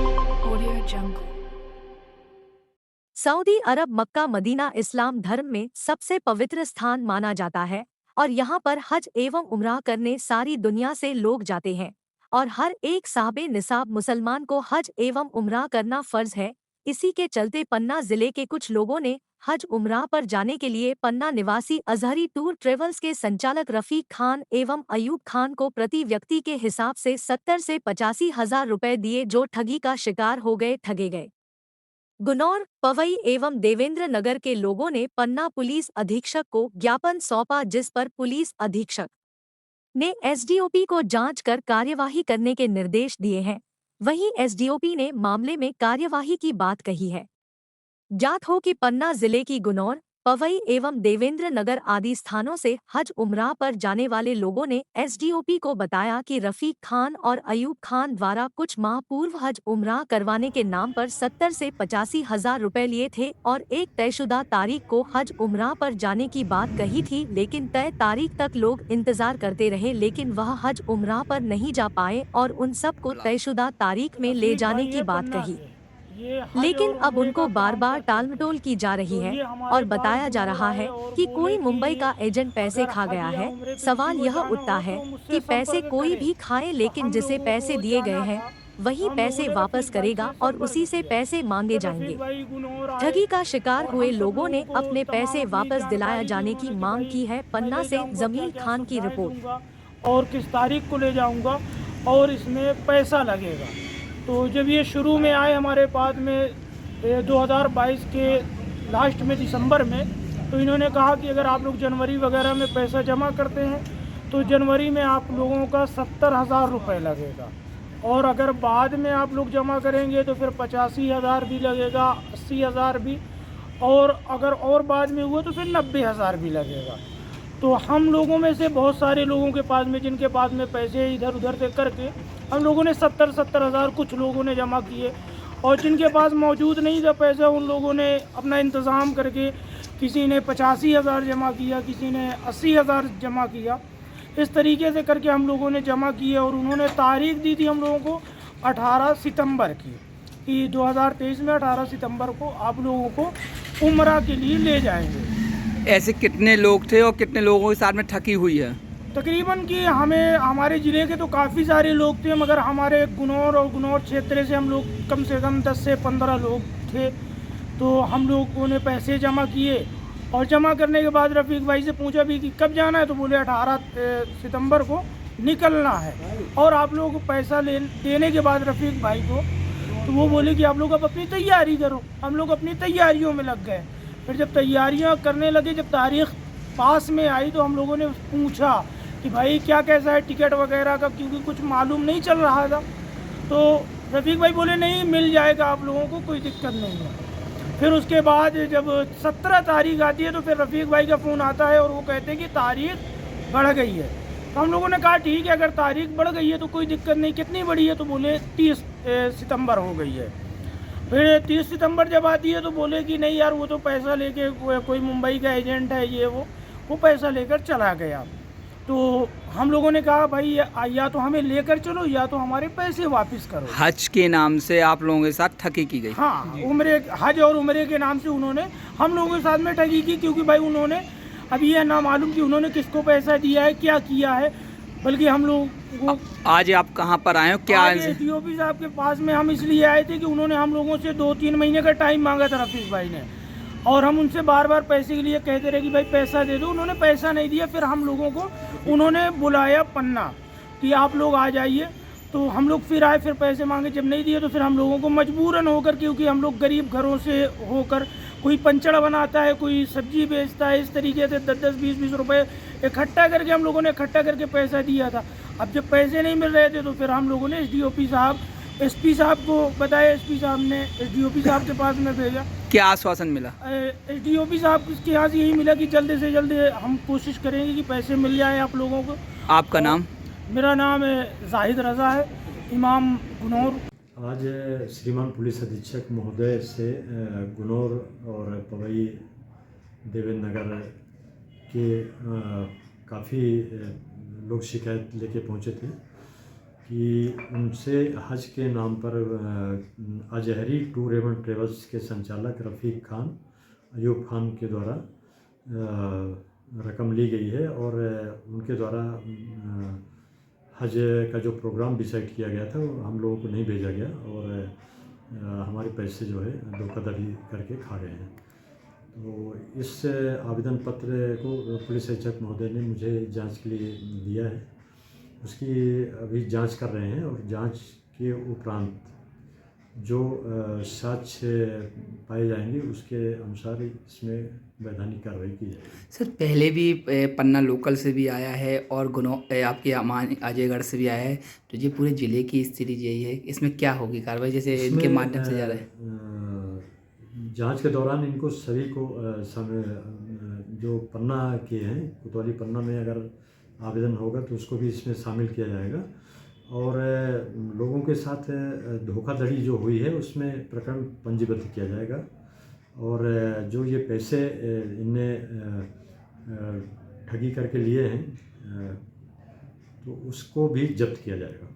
Audio Jungle. Saudi अरब Mecca Medina इस्लाम धर्म में सबसे पवित्र स्थान माना जाता है और यहाँ पर हज एवं उम्रा करने सारी दुनिया से लोग जाते हैं और हर एक साहबे निसाब मुसलमान को हज एवं उम्रा करना फर्ज है। इसी के चलते पन्ना जिले के कुछ लोगों ने हज उम्रा पर जाने के लिए पन्ना निवासी अजहरी टूर ट्रेवल्स के संचालक रफीक खान एवं अयूब खान को प्रति व्यक्ति के हिसाब से 70 से 85 हजार रुपए दिए, जो ठगी का शिकार हो गए, ठगे गए। गुनौर, पवई एवं देवेंद्र नगर के लोगों ने पन्ना पुलिस अधीक्षक को ज्ञापन सौंपा, जिस पर पुलिस अधीक्षक ने एसडीओपी को जांच कर कार्यवाही करने के निर्देश दिए हैं। वहीं एसडीओपी ने मामले में कार्यवाही की बात कही है। ज्ञात हो कि पन्ना जिले की गुनौर, पवई एवं देवेंद्र नगर आदि स्थानों से हज उम्रा पर जाने वाले लोगों ने एसडीओपी को बताया कि रफीक खान और अयूब खान द्वारा कुछ माह पूर्व हज उम्रा करवाने के नाम पर 70 से 85 हजार रुपए लिए थे और एक तयशुदा तारीख को हज उम्रा पर जाने की बात कही थी, लेकिन तय तारीख तक लोग इंतजार करते रहे, लेकिन वह हज उम्रा पर नहीं जा पाए और उन सबको तयशुदा तारीख में ले रफ़ीक जाने भाई की है बात पन्ना कही, से। ये हज लेकिन और अब उम्रे उनको का बार काम बार करते हैं। टालमटोल की जा रही तो है ये और हमारे पास बताया जा गुनौर रहा आए है और कि बोले कोई कि मुंबई का एजेंट पैसे अगर खा हज गया या है। उम्रे पे सवाल किसी को यह जाना उठता हो है तो मुझसे कि पैसे संपर्क कोई करें। भी खाए, तो लेकिन हम जिसे लोगों पैसे को दिए गए जाना हैं था, तो वही हम लोगों पैसे ने वापस रफ़ीक भाई करेगा से और संपर्क उसी से किया। पैसे मांगे फिर जाएंगे। रफ़ीक भाई गुनौर आए ठगी का शिकार और हुए हम सब लोगों लोगों ने को अपने तमाम पैसे अपनी वापस दिलाया जानकारी दी जाने की उन्होंने कि मांग भाई की है। मैं पन्ना ले से जाऊंगा, क्या जमील क्या खान की सुविधाएं रिपोर्ट। दूंगा और किस तारीख को ले जाऊंगा और इसमें पैसा लगेगा। तो जब ये शुरू में आए हमारे पास में 2022 के लास्ट में दिसंबर में, तो इन्होंने कहा कि अगर आप लोग जनवरी वगैरह में पैसा जमा करते हैं तो जनवरी में आप लोगों का 70 हजार रुपये लगेगा, और अगर बाद में आप लोग जमा करेंगे तो फिर 85 हजार भी लगेगा, 80 हजार भी, और अगर और बाद में हुआ तो फिर 90 हजार भी लगेगा। तो हम लोगों में से बहुत सारे लोगों के पास में, जिनके पास में पैसे इधर उधर से करके हम लोगों ने 70 हजार कुछ लोगों ने जमा किए, और जिनके पास मौजूद नहीं था पैसा उन लोगों ने अपना इंतज़ाम करके किसी ने 85 हजार जमा किया, किसी ने 80 हजार जमा किया। इस तरीके से करके हम लोगों ने जमा किए और उन्होंने तारीख दी थी हम लोगों को 18 सितंबर की, कि 2023 में 18 सितंबर को आप लोगों को उम्रा के लिए ले जाएंगे। ऐसे कितने लोग थे और कितने लोगों के साथ में ठगी हुई है? तकरीबन कि हमें हमारे ज़िले के तो काफ़ी सारे लोग थे, मगर हमारे गुनौर और गुनौर क्षेत्र से हम लोग कम से कम 10 से 15 लोग थे। तो हम लोगों ने पैसे जमा किए और जमा करने के बाद रफ़ीक भाई से पूछा भी कि कब जाना है, तो बोले 18 सितंबर को निकलना है। और आप लोग पैसा देने के बाद रफ़ीक भाई को, तो वो बोले कि आप लोग अब अपनी तैयारी करो। हम लोग अपनी तैयारियों में लग गए। फिर जब तैयारियां करने लगे, जब तारीख पास में आई, तो हम लोगों ने पूछा कि भाई क्या कैसा है टिकट वगैरह का, क्योंकि कुछ मालूम नहीं चल रहा था। तो रफ़ीक भाई बोले नहीं, मिल जाएगा आप लोगों को, कोई दिक्कत नहीं है। फिर उसके बाद जब 17 तारीख आती है तो फिर रफ़ीक भाई का फ़ोन आता है और वो कहते हैं कि तारीख बढ़ गई है। तो हम लोगों ने कहा ठीक है, अगर तारीख बढ़ गई है तो कोई दिक्कत नहीं। कितनी बड़ी है, तो बोले 30 सितंबर हो गई है। फिर 30 सितंबर जब आती है तो बोले कि नहीं यार, वो तो पैसा लेके कोई मुंबई का एजेंट है, ये वो पैसा लेकर चला गया। तो हम लोगों ने कहा भाई या तो हमें लेकर चलो या तो हमारे पैसे वापस करो। हज के नाम से आप लोगों के साथ ठगी की गई? हाँ, उम्रे, हज और उम्रे के नाम से उन्होंने हम लोगों के साथ में ठगी की, क्योंकि भाई उन्होंने अभी यह ना मालूम कि उन्होंने किसको पैसा दिया है, क्या किया है। बल्कि हम लोग को आज आप कहाँ पर आए हो? क्या एसडीओपी साहब के पास में हम इसलिए आए थे कि उन्होंने हम लोगों से 2-3 महीने का टाइम मांगा था रफ़ीक भाई ने, और हम उनसे बार बार पैसे के लिए कहते रहे कि भाई पैसा दे दो। उन्होंने पैसा नहीं दिया। फिर हम लोगों को उन्होंने बुलाया पन्ना कि आप लोग आ जाइए। तो हम लोग फिर आए, फिर पैसे मांगे, जब नहीं दिए तो फिर हम लोगों को मजबूरन होकर, क्योंकि हम लोग गरीब घरों से होकर, कोई पंचड़ बनाता है, कोई सब्जी बेचता है, इस तरीके से 10-10, 20-20 रुपये इकट्ठा करके हम लोगों ने इकट्ठा करके पैसा दिया था। अब जब पैसे नहीं मिल रहे थे तो फिर हम लोगों ने एसडीओपी साहब, एसपी साहब को बताया। एसपी साहब ने एसडीओपी साहब के पास में भेजा। क्या आश्वासन मिला? एसडीओपी साहब के यहाँ से यही मिला कि जल्द से जल्द हम कोशिश करेंगे कि पैसे मिल जाए आप लोगों को। आपका नाम? मेरा नाम जाहिद रज़ा है, इमाम गुनौर। आज श्रीमान पुलिस अधीक्षक महोदय से गुनौर और पवई देवेंद्र नगर के काफ़ी लोग शिकायत लेके पहुंचे थे कि उनसे हज के नाम पर अजहरी टूर एवं ट्रेवल्स के संचालक रफ़ीक खान अयूब खान के द्वारा रकम ली गई है और उनके द्वारा हज का जो प्रोग्राम डिसाइड किया गया था वो हम लोगों को नहीं भेजा गया और हमारे पैसे जो है धोखाधड़ी करके खा गए हैं। तो इस आवेदन पत्र को पुलिस अधीक्षक महोदय ने मुझे जांच के लिए दिया है, उसकी अभी जांच कर रहे हैं और जांच के उपरांत जो साक्ष्य पाए जाएंगे उसके अनुसार इसमें वैधानिक कार्रवाई की जाएगी। सर पहले भी पन्ना लोकल से भी आया है और आपके अजयगढ़ से भी आया है, तो ये पूरे ज़िले की स्थिति यही है, इसमें क्या होगी कार्रवाई जैसे इनके माध्यम से जा रहा है? जांच के दौरान इनको सभी को जो पन्ना के हैं कोतवाली पन्ना में अगर आवेदन होगा तो उसको भी इसमें शामिल किया जाएगा और लोगों के साथ धोखाधड़ी जो हुई है उसमें प्रकरण पंजीबद्ध किया जाएगा और जो ये पैसे इनने ठगी करके लिए हैं तो उसको भी जब्त किया जाएगा।